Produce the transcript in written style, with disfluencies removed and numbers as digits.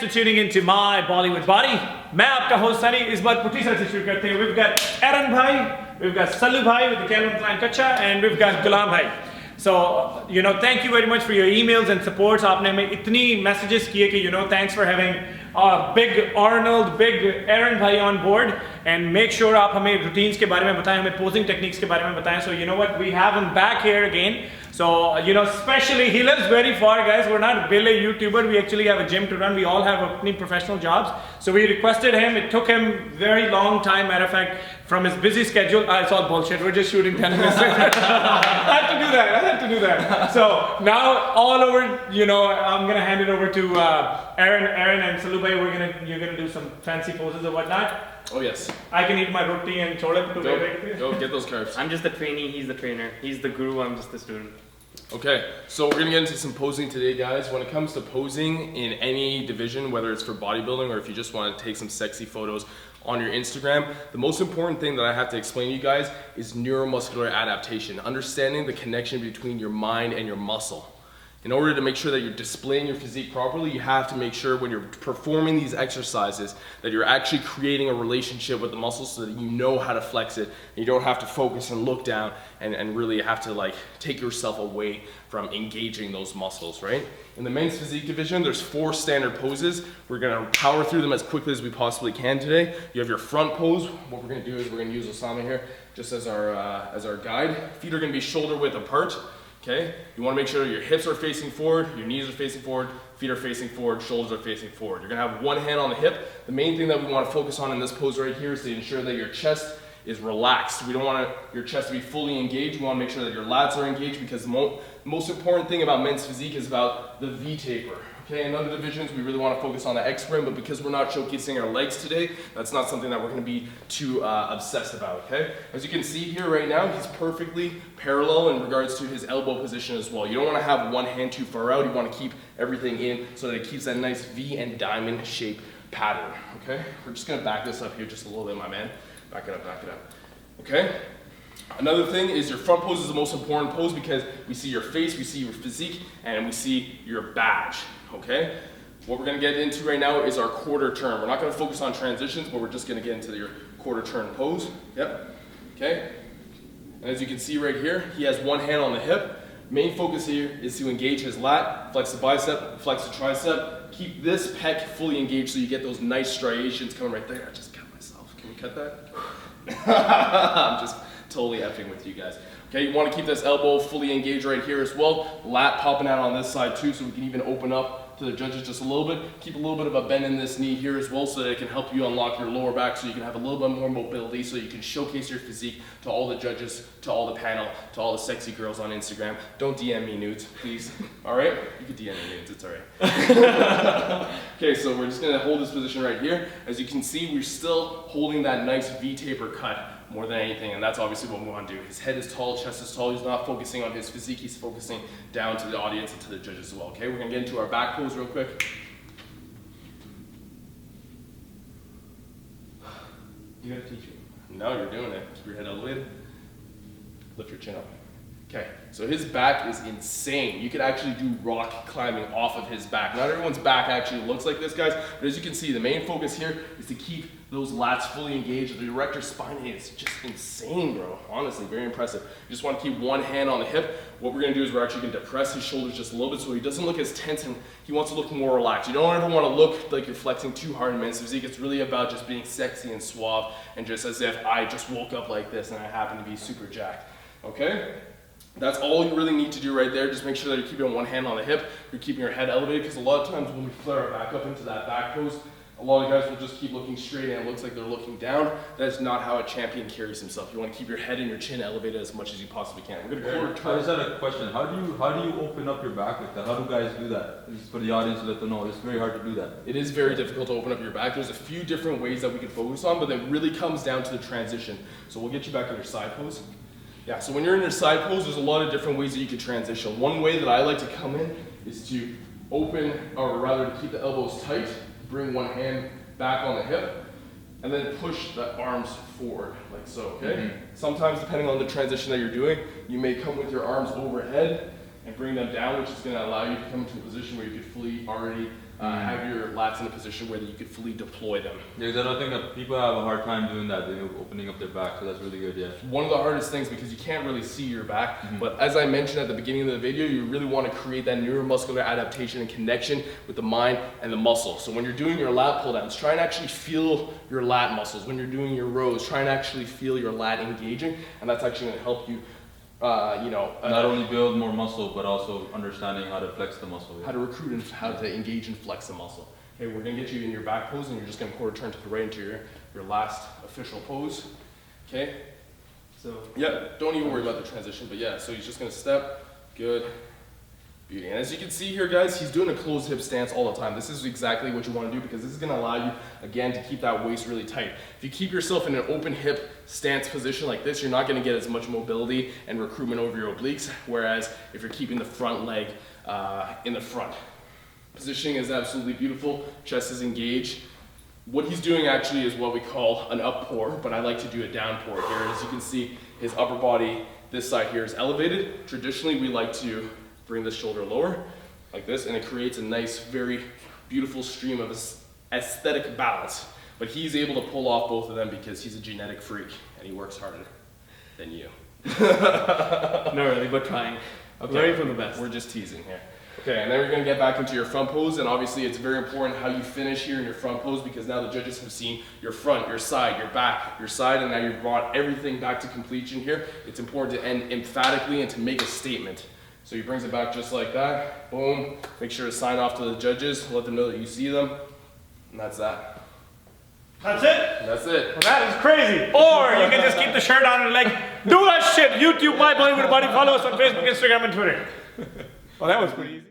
for tuning into my Bollywood body. मैं आपका host Sunny. इस बार पुट्टी से शुरू करते हैं. We've got Aaron bhai, we've got Sallu bhai with the Calvin Klein Kacha, and we've got Gulam bhai. So, thank you very much for your emails and supports. आपने हमें इतनी messages किए कि thanks for having big Arnold, big Aaron bhai on board, and make sure आप हमें routines के बारे में बताएं, हमें posing techniques के बारे में बताएं. So you know what, we have him back here again. So especially he lives very far, guys. We're not really a YouTuber. We actually have a gym to run. We all have professional jobs. So we requested him. It took him very long time. Matter of fact, from his busy schedule, it's all bullshit. We're just shooting 10 minutes. I had to do that. So now all over, I'm gonna hand it over to Aaron and Sallu bhai. You're gonna do some fancy poses or whatnot. Oh yes. I can eat my roti and chole bhature. Go get those carbs. I'm just the trainee, he's the trainer. He's the guru, I'm just the student. Okay, so we're gonna get into some posing today, guys. When it comes to posing in any division, whether it's for bodybuilding or if you just want to take some sexy photos on your Instagram, the most important thing that I have to explain to you guys is neuromuscular adaptation. Understanding the connection between your mind and your muscle. In order to make sure that you're displaying your physique properly, you have to make sure when you're performing these exercises that you're actually creating a relationship with the muscles so that you know how to flex it. And you don't have to focus and look down and really have to take yourself away from engaging those muscles, right? In the men's physique division, there's 4 standard poses. We're gonna power through them as quickly as we possibly can today. You have your front pose. What we're gonna do is we're gonna use Osama here just as our guide. Feet are gonna be shoulder width apart. Okay, you want to make sure your hips are facing forward, your knees are facing forward, feet are facing forward, shoulders are facing forward. You're going to have one hand on the hip. The main thing that we want to focus on in this pose right here is to ensure that your chest is relaxed. We don't want your chest to be fully engaged. We want to make sure that your lats are engaged because the most important thing about men's physique is about the V taper. Okay, in other divisions, we really want to focus on the X-frame, but because we're not showcasing our legs today, that's not something that we're going to be too obsessed about, okay? As you can see here right now, he's perfectly parallel in regards to his elbow position as well. You don't want to have one hand too far out. You want to keep everything in so that it keeps that nice V and diamond shape pattern, okay? We're just going to back this up here just a little bit, my man. Back it up, okay? Another thing is your front pose is the most important pose because we see your face, we see your physique, and we see your badge, okay? What we're gonna get into right now is our quarter turn. We're not gonna focus on transitions, but we're just gonna get into your quarter turn pose. Yep, okay? And as you can see right here, he has one hand on the hip. Main focus here is to engage his lat, flex the bicep, flex the tricep. Keep this pec fully engaged so you get those nice striations coming right there. I just cut myself. Can we cut that? I'm just totally effing with you guys. Okay, you want to keep this elbow fully engaged right here as well. Lat popping out on this side too, so we can even open up to the judges just a little bit. Keep a little bit of a bend in this knee here as well so that it can help you unlock your lower back so you can have a little bit more mobility so you can showcase your physique to all the judges, to all the panel, to all the sexy girls on Instagram. Don't DM me nudes, please. All right? You can DM me nudes, it's all right. Okay, so we're just gonna hold this position right here. As you can see, we're still holding that nice V-taper cut more than anything, and that's obviously what we want to do. His head is tall, chest is tall. He's not focusing on his physique, he's focusing down to the audience and to the judges as well. Okay, we're gonna get into our back pose real quick. You gotta teach me. No, you're doing it. Keep your head elevated. Lift your chin up. Okay, so his back is insane. You could actually do rock climbing off of his back. Not everyone's back actually looks like this, guys, but as you can see, the main focus here is to keep those lats fully engaged. The erector spine is just insane, bro. Honestly, very impressive. You just want to keep one hand on the hip. What we're gonna do is we're actually gonna depress his shoulders just a little bit so he doesn't look as tense and he wants to look more relaxed. You don't ever want to look like you're flexing too hard in men's physique. It's really about just being sexy and suave and just as if I just woke up like this and I happen to be super jacked, okay? That's all you really need to do right there. Just make sure that you're keeping one hand on the hip. You're keeping your head elevated because a lot of times when we flare our back up into that back pose, a lot of guys will just keep looking straight and it looks like they're looking down. That's not how a champion carries himself. You want to keep your head and your chin elevated as much as you possibly can. We're going to quarter turn. I just had a question. How do you open up your back like that? How do guys do that? This is for the audience to let them know. It's very hard to do that. It is very difficult to open up your back. There's a few different ways that we can focus on, but it really comes down to the transition. So we'll get you back on your side pose. Yeah, so when you're in your side pose, there's a lot of different ways that you can transition. One way that I like to come in is to open, or rather to keep the elbows tight, bring one hand back on the hip, and then push the arms forward, like so, okay? Mm-hmm. Sometimes, depending on the transition that you're doing, you may come with your arms overhead and bring them down, which is gonna allow you to come into a position where you could fully already have your lats in a position where you could fully deploy them. Yeah, because I don't think that people have a hard time doing that, opening up their back, so that's really good, yeah. One of the hardest things because you can't really see your back, but as I mentioned at the beginning of the video, you really want to create that neuromuscular adaptation and connection with the mind and the muscle. So when you're doing your lat pull downs, try and actually feel your lat muscles. When you're doing your rows, try and actually feel your lat engaging, and that's actually going to help you not only build more muscle, but also understanding how to flex the muscle. Yeah. how to recruit and how to engage and flex the muscle. Okay, we're gonna get you in your back pose, and you're just gonna quarter turn to the right into your last official pose. Okay? So Yeah, don't even worry about the transition, but yeah, so he's just gonna step, good, beauty. And as you can see here, guys, he's doing a closed hip stance all the time. This is exactly what you wanna do because this is gonna allow you, again, to keep that waist really tight. If you keep yourself in an open hip stance position like this, you're not gonna get as much mobility and recruitment over your obliques, whereas if you're keeping the front leg in the front. Positioning is absolutely beautiful, chest is engaged. What he's doing actually is what we call an up pour, but I like to do a down pour here. As you can see, his upper body, this side here is elevated. Traditionally, we like to bring this shoulder lower, like this, and it creates a nice, very beautiful stream of aesthetic balance. But he's able to pull off both of them because he's a genetic freak, and he works harder than you. not really, but trying. Okay. Learning from the best. We're just teasing here. Okay, and then we're gonna get back into your front pose, and obviously it's very important how you finish here in your front pose because now the judges have seen your front, your side, your back, your side, and now you've brought everything back to completion here. It's important to end emphatically and to make a statement. So he brings it back just like that, boom. Make sure to sign off to the judges, let them know that you see them, and that's that. That's it? And that's it. Well, that is crazy. Or you can just keep the shirt on and like, do that shit. YouTube, My Bollywood Body. Follow us on Facebook, Instagram, and Twitter. Well, that was pretty easy.